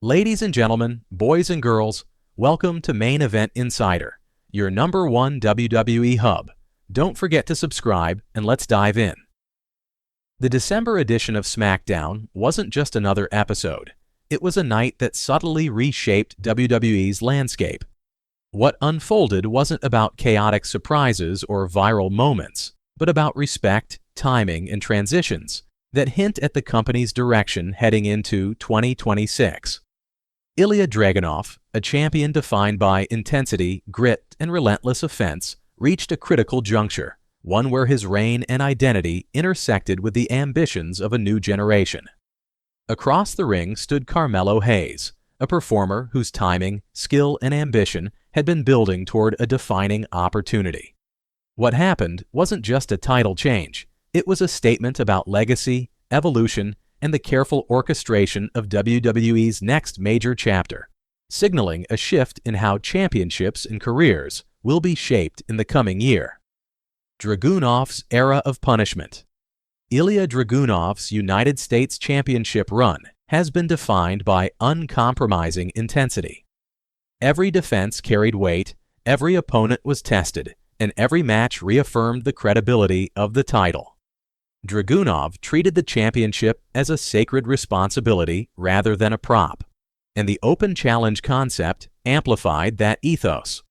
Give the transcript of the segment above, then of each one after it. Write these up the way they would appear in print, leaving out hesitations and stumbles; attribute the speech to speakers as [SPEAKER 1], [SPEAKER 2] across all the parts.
[SPEAKER 1] Ladies and gentlemen, boys and girls, welcome to Main Event Insider, your #1 WWE hub. Don't forget to subscribe, and let's dive in. The December edition of SmackDown wasn't just another episode. It was a night that subtly reshaped WWE's landscape. What unfolded wasn't about chaotic surprises or viral moments, but about respect, timing, and transitions that hint at the company's direction heading into 2026. Ilja Dragunov, a champion defined by intensity, grit, and relentless offense, reached a critical juncture, one where his reign and identity intersected with the ambitions of a new generation. Across the ring stood Carmelo Hayes, a performer whose timing, skill, and ambition had been building toward a defining opportunity. What happened wasn't just a title change. It was a statement about legacy, evolution, and the careful orchestration of WWE's next major chapter, signaling a shift in how championships and careers will be shaped in the coming year. Dragunov's era of punishment. Ilja Dragunov's United States Championship run has been defined by uncompromising intensity. Every defense carried weight, every opponent was tested, and every match reaffirmed the credibility of the title. Dragunov treated the championship as a sacred responsibility rather than a prop, and the open challenge concept amplified that ethos.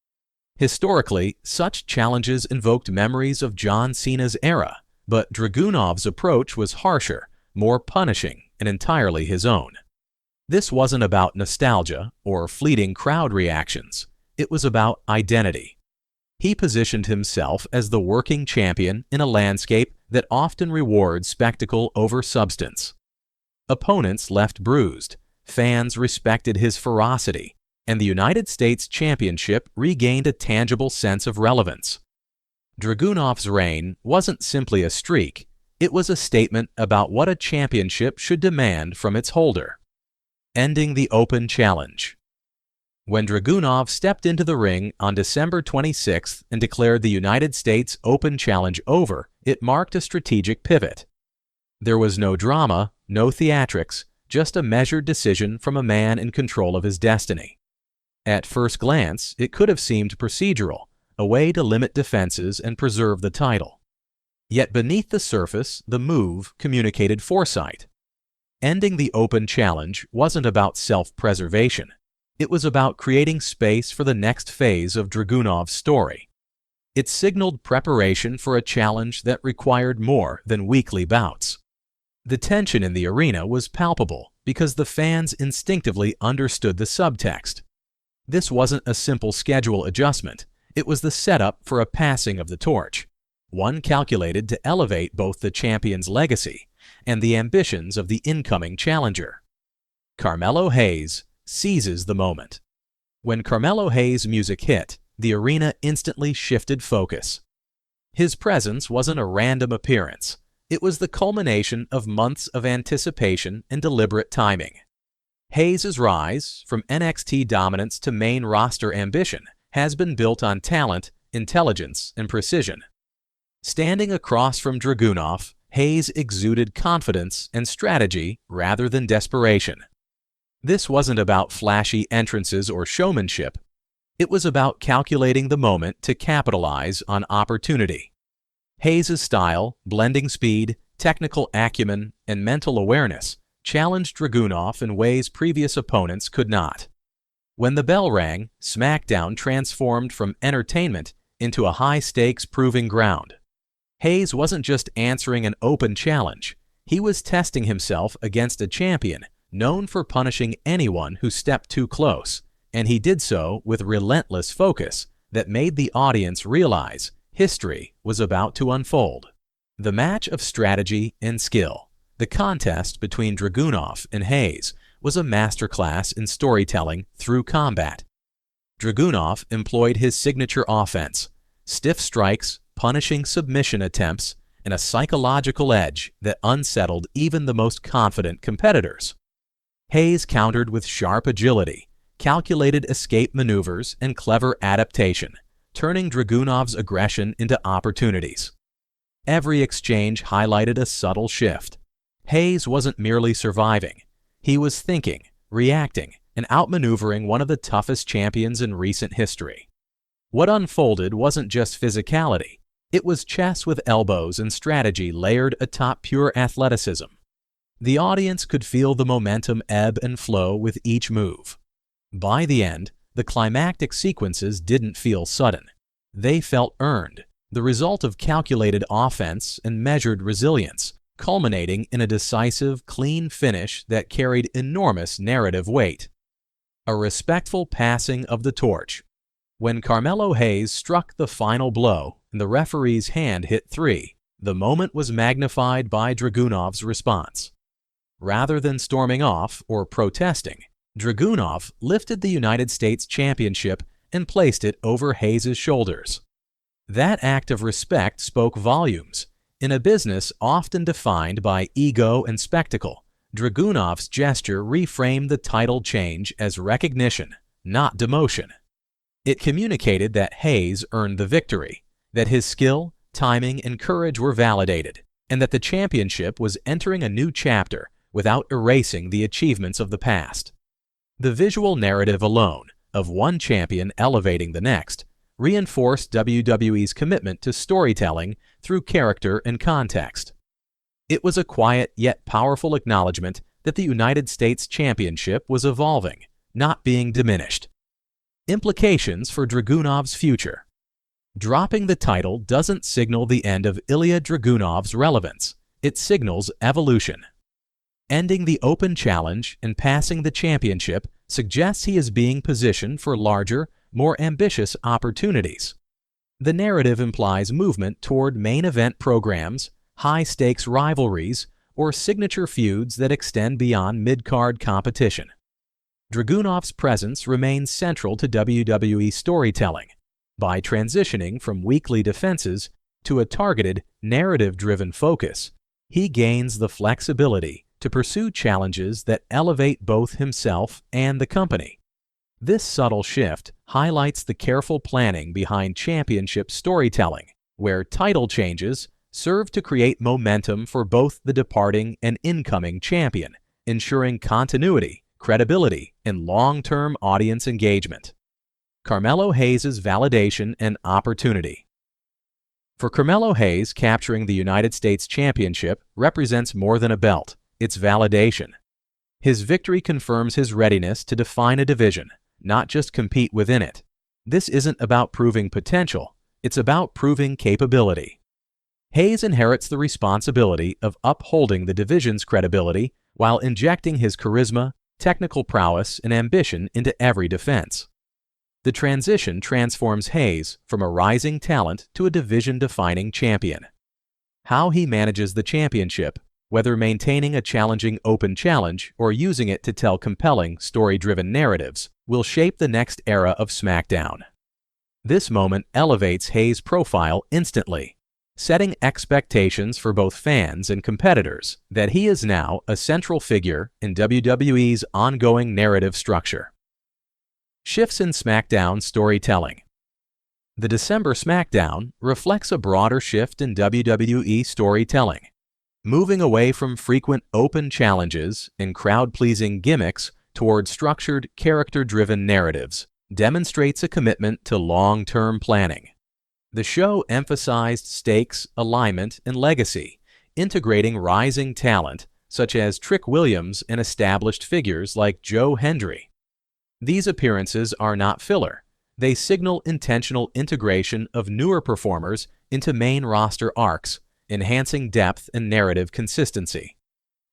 [SPEAKER 1] Historically, such challenges invoked memories of John Cena's era, but Dragunov's approach was harsher, more punishing, and entirely his own. This wasn't about nostalgia or fleeting crowd reactions. It was about identity. He positioned himself as the working champion in a landscape that often rewards spectacle over substance. Opponents left bruised, fans respected his ferocity, and the United States Championship regained a tangible sense of relevance. Dragunov's reign wasn't simply a streak, it was a statement about what a championship should demand from its holder. Ending the open challenge. When Dragunov stepped into the ring on December 26th and declared the United States Open Challenge over, it marked a strategic pivot. There was no drama, no theatrics, just a measured decision from a man in control of his destiny. At first glance, it could have seemed procedural, a way to limit defenses and preserve the title. Yet beneath the surface, the move communicated foresight. Ending the Open Challenge wasn't about self-preservation. It was about creating space for the next phase of Dragunov's story. It signaled preparation for a challenge that required more than weekly bouts. The tension in the arena was palpable because the fans instinctively understood the subtext. This wasn't a simple schedule adjustment. It was the setup for a passing of the torch, one calculated to elevate both the champion's legacy and the ambitions of the incoming challenger. Carmelo Hayes seizes the moment. When Carmelo Hayes' music hit, the arena instantly shifted focus. His presence wasn't a random appearance. It was the culmination of months of anticipation and deliberate timing. Hayes' rise, from NXT dominance to main roster ambition, has been built on talent, intelligence, and precision. Standing across from Dragunov, Hayes exuded confidence and strategy rather than desperation. This wasn't about flashy entrances or showmanship. It was about calculating the moment to capitalize on opportunity. Hayes' style, blending speed, technical acumen, and mental awareness, challenged Dragunov in ways previous opponents could not. When the bell rang, SmackDown transformed from entertainment into a high-stakes proving ground. Hayes wasn't just answering an open challenge. He was testing himself against a champion known for punishing anyone who stepped too close, and he did so with relentless focus that made the audience realize history was about to unfold. The match of strategy and skill, the contest between Dragunov and Hayes, was a masterclass in storytelling through combat. Dragunov employed his signature offense, stiff strikes, punishing submission attempts, and a psychological edge that unsettled even the most confident competitors. Hayes countered with sharp agility, calculated escape maneuvers, and clever adaptation, turning Dragunov's aggression into opportunities. Every exchange highlighted a subtle shift. Hayes wasn't merely surviving. He was thinking, reacting, and outmaneuvering one of the toughest champions in recent history. What unfolded wasn't just physicality. It was chess with elbows and strategy layered atop pure athleticism. The audience could feel the momentum ebb and flow with each move. By the end, the climactic sequences didn't feel sudden. They felt earned, the result of calculated offense and measured resilience, culminating in a decisive, clean finish that carried enormous narrative weight. A respectful passing of the torch. When Carmelo Hayes struck the final blow and the referee's hand hit 3, the moment was magnified by Dragunov's response. Rather than storming off or protesting, Dragunov lifted the United States Championship and placed it over Hayes' shoulders. That act of respect spoke volumes. In a business often defined by ego and spectacle, Dragunov's gesture reframed the title change as recognition, not demotion. It communicated that Hayes earned the victory, that his skill, timing, and courage were validated, and that the championship was entering a new chapter without erasing the achievements of the past. The visual narrative alone, of one champion elevating the next, reinforced WWE's commitment to storytelling through character and context. It was a quiet yet powerful acknowledgement that the United States Championship was evolving, not being diminished. Implications for Dragunov's future. Dropping the title doesn't signal the end of Ilja Dragunov's relevance. It signals evolution. Ending the open challenge and passing the championship suggests he is being positioned for larger, more ambitious opportunities. The narrative implies movement toward main event programs, high-stakes rivalries, or signature feuds that extend beyond mid-card competition. Dragunov's presence remains central to WWE storytelling. By transitioning from weekly defenses to a targeted, narrative-driven focus, he gains the flexibility to pursue challenges that elevate both himself and the company. This subtle shift highlights the careful planning behind championship storytelling, where title changes serve to create momentum for both the departing and incoming champion, ensuring continuity, credibility, and long-term audience engagement. Carmelo Hayes' validation and opportunity. For Carmelo Hayes, capturing the United States Championship represents more than a belt. It's validation. His victory confirms his readiness to define a division, not just compete within it. This isn't about proving potential, it's about proving capability. Hayes inherits the responsibility of upholding the division's credibility while injecting his charisma, technical prowess, and ambition into every defense. The transition transforms Hayes from a rising talent to a division-defining champion. How he manages the championship, whether maintaining a challenging open challenge or using it to tell compelling, story-driven narratives, will shape the next era of SmackDown. This moment elevates Hayes' profile instantly, setting expectations for both fans and competitors that he is now a central figure in WWE's ongoing narrative structure. Shifts in SmackDown storytelling. The December SmackDown reflects a broader shift in WWE storytelling. Moving away from frequent open challenges and crowd-pleasing gimmicks toward structured, character-driven narratives demonstrates a commitment to long-term planning. The show emphasized stakes, alignment, and legacy, integrating rising talent such as Trick Williams and established figures like Joe Hendry. These appearances are not filler. They signal intentional integration of newer performers into main roster arcs, enhancing depth and narrative consistency.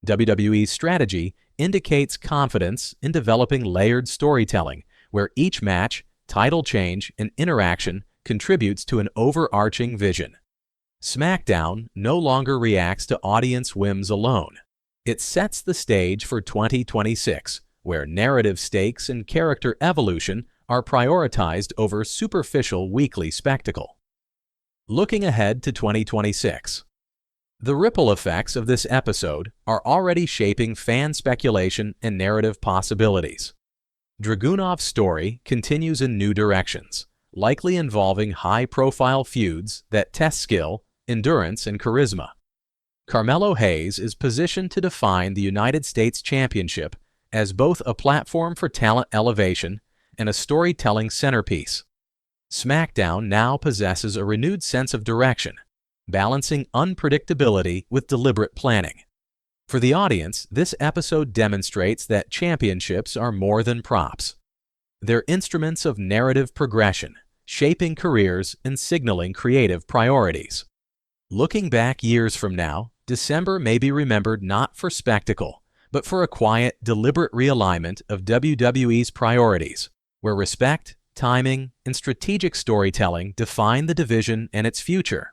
[SPEAKER 1] WWE's strategy indicates confidence in developing layered storytelling, where each match, title change, and interaction contributes to an overarching vision. SmackDown no longer reacts to audience whims alone. It sets the stage for 2026, where narrative stakes and character evolution are prioritized over superficial weekly spectacle. Looking ahead to 2026. The ripple effects of this episode are already shaping fan speculation and narrative possibilities. Dragunov's story continues in new directions, likely involving high-profile feuds that test skill, endurance, and charisma. Carmelo Hayes is positioned to define the United States Championship as both a platform for talent elevation and a storytelling centerpiece. SmackDown now possesses a renewed sense of direction, balancing unpredictability with deliberate planning. For the audience, this episode demonstrates that championships are more than props. They're instruments of narrative progression, shaping careers and signaling creative priorities. Looking back years from now, December may be remembered not for spectacle, but for a quiet, deliberate realignment of WWE's priorities, where respect, timing, and strategic storytelling define the division and its future.